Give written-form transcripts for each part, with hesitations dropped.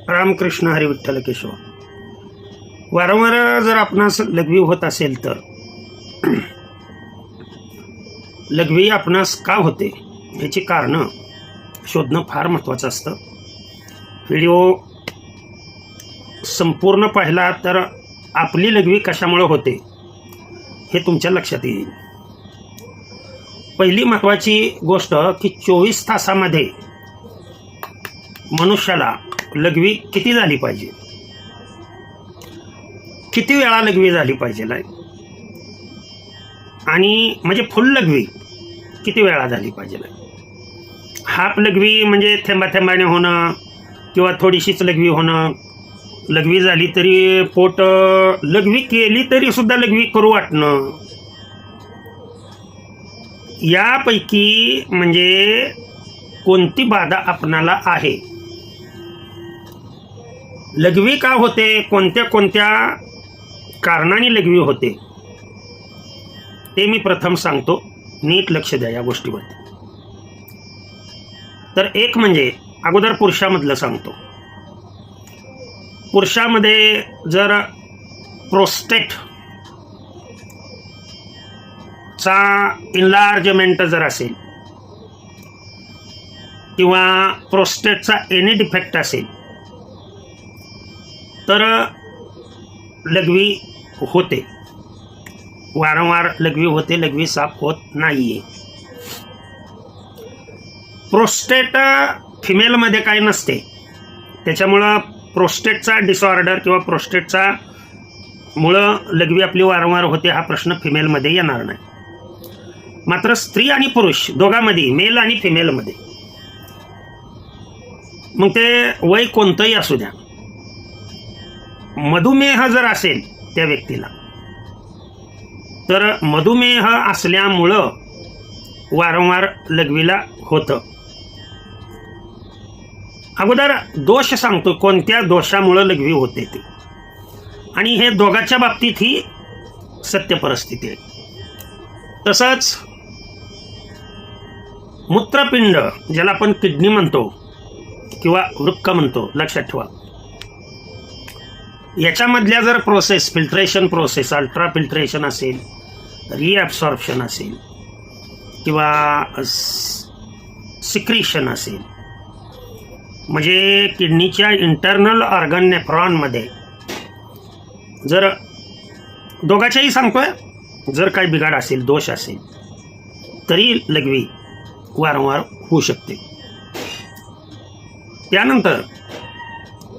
रामकृष्ण हरी विठ्ठल केशव. वारंवार जर आपणास लघवी होत असेल तर लघवी आपणास का होते याची कारणं शोधणं फार महत्त्वाचं असतं. व्हिडिओ संपूर्ण पाहिला तर आपली लघवी कशामुळे होते हे तुमच्या लक्षात येईल. पहिली महत्त्वाची गोष्ट की 24 तासामध्ये मनुष्याला लघवी किती झाली पाहिजे, किती वेळा लघवी झाली पाहिजे आणि म्हणजे फुल लघवी किती वेळा झाली पाहिजे. हाफ लघवी म्हणजे थेंबा थेंबाने होणं किंवा थोडीशीच लघवी होणं. लघवी झाली तरी पोट, लघवी केली तरी सुद्धा लघवी करू वाटणं, यापैकी म्हणजे कोणती बाधा आपणाला आहे. लघवी का होते, कोणत्या कोणत्या कारणाने लघवी होते ते मी प्रथम सांगतो. नीट लक्ष द्या या गोष्टीवर. तर एक म्हणजे अगोदर पुरुषामधलं सांगतो. पुरुषामध्ये जर प्रोस्टेट चा इनलार्जमेंट जर असेल किंवा प्रोस्टेटचा एनी डिफेक्ट असेल तर लघवी होते. वारंवार लघवी होते, लघवी साफ होत नाहीये. प्रोस्टेट फिमेलमध्ये काही नसते, त्याच्यामुळं प्रोस्टेटचा डिसऑर्डर किंवा प्रोस्टेटचा मुळं लघवी आपली वारंवार होते हा प्रश्न फिमेलमध्ये येणार नाही. मात्र स्त्री आणि पुरुष दोघांमध्ये, मेल आणि फिमेलमध्ये, मग ते वय कोणतंही असू द्या, मधुमेह जर असेल त्या व्यक्तीला तर मधुमेह असल्यामुळं वारंवार लघवीला होतं. अगोदर दोष सांगतो कोणत्या दोषामुळं लघवी होते ते, आणि हे दोघांच्या बाबतीत ही सत्य परिस्थिती आहे. तसंच मूत्रपिंड ज्याला आपण किडनी म्हणतो किंवा वृक्क म्हणतो, लक्षात ठेवा, याच्यामधल्या जर process, filtration process, ultra filtration असेल, रिॲब्सॉर्प्शन असेल किंवा सिक्रिशन असेल, म्हणजे किडनीच्या इंटरनल ऑर्गन नेफ्रॉनमध्ये जर दोघांच्याही सांगतोय, जर काही बिघाड असेल, दोष असेल तरी लघवी वारंवार होऊ शकते. त्यानंतर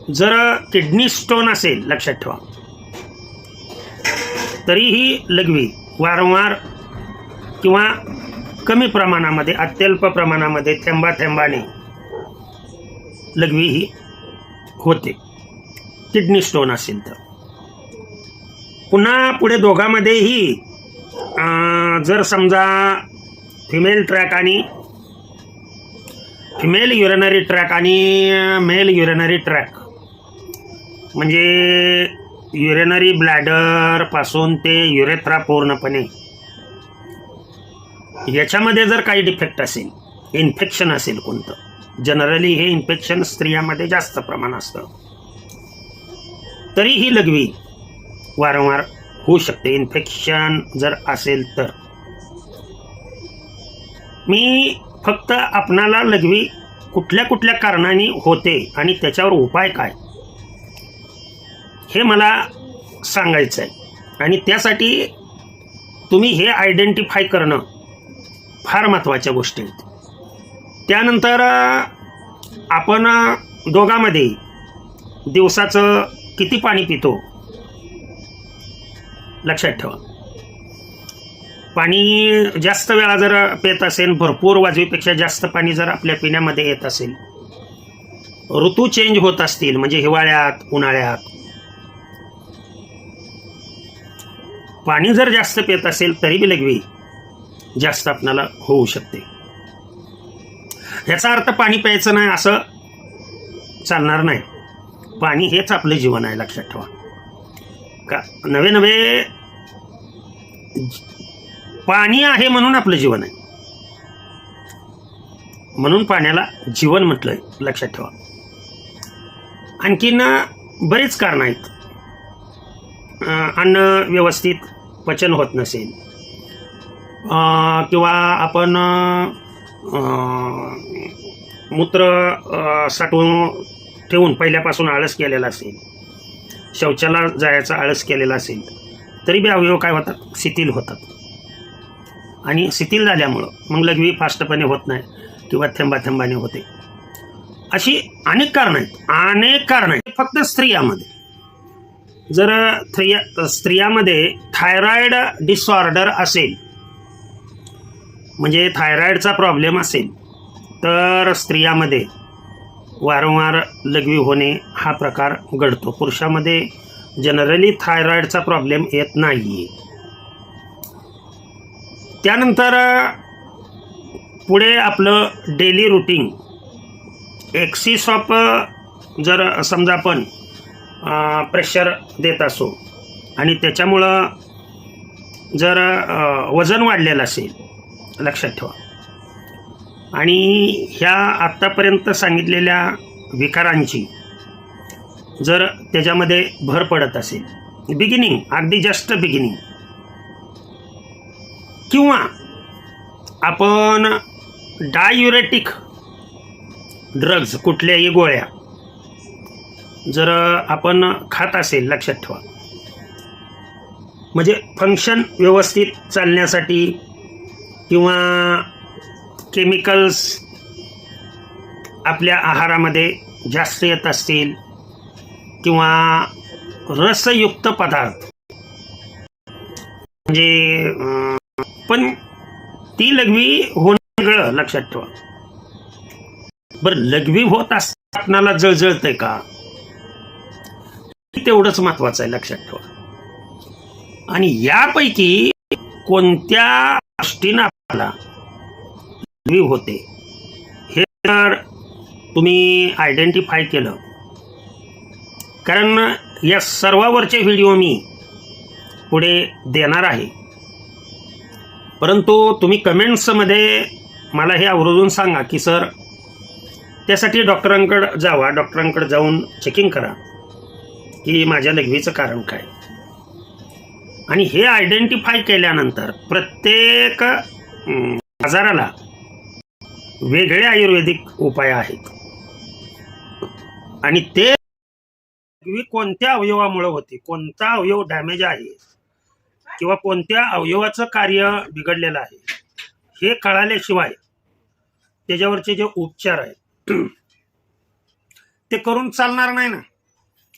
जर किडनी स्टोन असेल, लक्षात ठेवा, तरीही लघवी वारंवार किंवा कमी प्रमाणामध्ये, अत्यल्प प्रमाणामध्ये, थेंबा थेंबाने लघवी ही होते किडनी स्टोन असेल तर. पुन्हा पुढे दोघांमध्येही जर समजा फिमेल ट्रॅक आणि फिमेल युरिनरी ट्रॅक आणि मेल युरिनरी ट्रॅक, म्हणजे युरिनरी ब्लॅडर पासून ते युरेथ्रा पूर्णपणे, याच्यामध्ये जर काही डिफेक्ट असेल, इन्फेक्शन असेल कोणतं, जनरली हे इन्फेक्शन स्त्रियांमध्ये जास्त प्रमाण असतं, तरी ही लघवी वारंवार होऊ शकते. इन्फेक्शन जर असेल तर. मी फक्त आपणाला लघवी कुठल्या कुठल्या कारणाने होते आणि त्याच्यावर उपाय काय हे मला सांगायचं आहे, आणि त्यासाठी तुम्ही हे आयडेंटिफाय करणं फार महत्त्वाच्या गोष्टी आहेत. त्यानंतर आपण दोघांमध्ये दिवसाचं किती पाणी पितो, लक्षात ठेवा. पाणी जास्त वेळा जर पित असेल, भरपूर वाजवीपेक्षा जास्त पाणी जर आपल्या पिण्यामध्ये येत असेल, ऋतू चेंज होत असतील, म्हणजे हिवाळ्यात, उन्हाळ्यात पाणी जर जास्त पित असेल तरी बी लघवी जास्त आपल्याला होऊ शकते. याचा अर्थ पाणी प्यायचं नाही असं चालणार नाही. पाणी हेच आपलं जीवन आहे, लक्षात ठेवा. का नवे नवे पाणी आहे म्हणून आपलं जीवन आहे, म्हणून पाण्याला जीवन म्हटलंय, लक्षात ठेवा. आणखीन बरीच कारणं आहेत. अन्न व्यवस्थित पचन होत नसेल, किंवा आपण मूत्र साठवून ठेवून पहिल्यापासून आळस केलेला असेल, शौचाला जायचा आळस केलेला असेल, तरी बी अवयव काय होतात, शिथिल होतात. आणि शिथिल झाल्यामुळं मग लघवी फास्टपणे होत नाही किंवा थेंबाथेंबाने होते. अशी अनेक कारणं आहेत. फक्त स्त्रियामध्ये जर स्त्रियामध्ये थायरॉइड डिसऑर्डर असेल, म्हणजे थायरॉइडचा प्रॉब्लेम असेल, तर स्त्रियामध्ये वारंवार लघवी होणे हा प्रकार घडतो. पुरुषामध्ये जनरली थायरॉइडचा प्रॉब्लेम येत नाही. त्यानंतर पुढे आपलं डेली रुटीन, एक्सिस ऑफ जर समजा आपण प्रेशर देत असो आणि त्याच्यामुळं जर वजन वाढलेलं असेल, लक्षात ठेवा, आणि ह्या आत्तापर्यंत सांगितलेल्या विकारांची जर त्याच्यामध्ये भर पडत असेल, अगदी जस्ट बिगिनिंग, किंवा आपण डायुरेटिक ड्रग्ज, कुठल्याही गोळ्या जर आपण खात असेल, लक्षात ठेवा, म्हणजे फंक्शन व्यवस्थित चालण्यासाठी, किंवा केमिकल्स आपल्या आहारामध्ये जास्त येत असतील, किंवा रसयुक्त पदार्थ, म्हणजे पण ती लघवी होणं वेगळं, लक्षात ठेवा. बरं, लघवी होत असताना आपणाला जळजळतंय का, तेवढंच महत्वाचं आहे, लक्षात ठेवा. आणि यापैकी कोणत्या गोष्टीनं आपल्याला लघवी होते हे जर तुम्ही आयडेंटिफाय केलं, कारण या सर्वावरचे व्हिडिओ मी पुढे देणार आहे, परंतु तुम्ही कमेंट्समध्ये मला हे आवर्जून सांगा की सर, त्यासाठी डॉक्टरांकडे जावा, डॉक्टरांकडे जाऊन चेकिंग करा की माझ्या लघवीचं कारण काय. आणि हे आयडेंटिफाय केल्यानंतर प्रत्येक आजाराला वेगळे आयुर्वेदिक उपाय आहेत, आणि ते लघवी कोणत्या अवयवामुळे होते, कोणता अवयव डॅमेज आहे, किंवा कोणत्या अवयवाचं कार्य बिघडलेलं आहे, हे कळाल्याशिवाय त्याच्यावरचे जे उपचार आहेत ते करून चालणार नाही ना.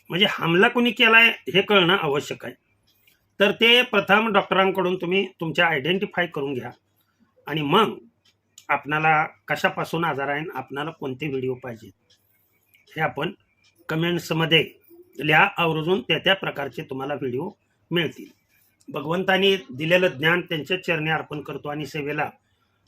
म्हणजे हमला कुणी केलाय हे कळणं आवश्यक आहे. तर ते प्रथम डॉक्टरांकडून तुम्ही तुमच्या आयडेंटिफाय करून घ्या, आणि मग आपणाला कशापासून आजार आहे, आपणाला कोणते व्हिडिओ पाहिजेत हे आपण कमेंट्समध्ये लिहा आवर्जून. त्या प्रकारचे तुम्हाला व्हिडिओ मिळतील. भगवंतानी दिलेलं ज्ञान त्यांच्या चरणी अर्पण करतो आणि सेवेला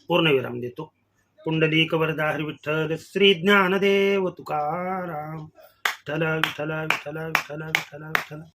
पूर्णविराम देतो. पुंडलिक वरदा हरी विठ्ठल श्री ज्ञानदेव तुकाराम. विठ्ठल विठ्ठल विठ्ठल विठ्ठल विठ्ठल विठ्ठल.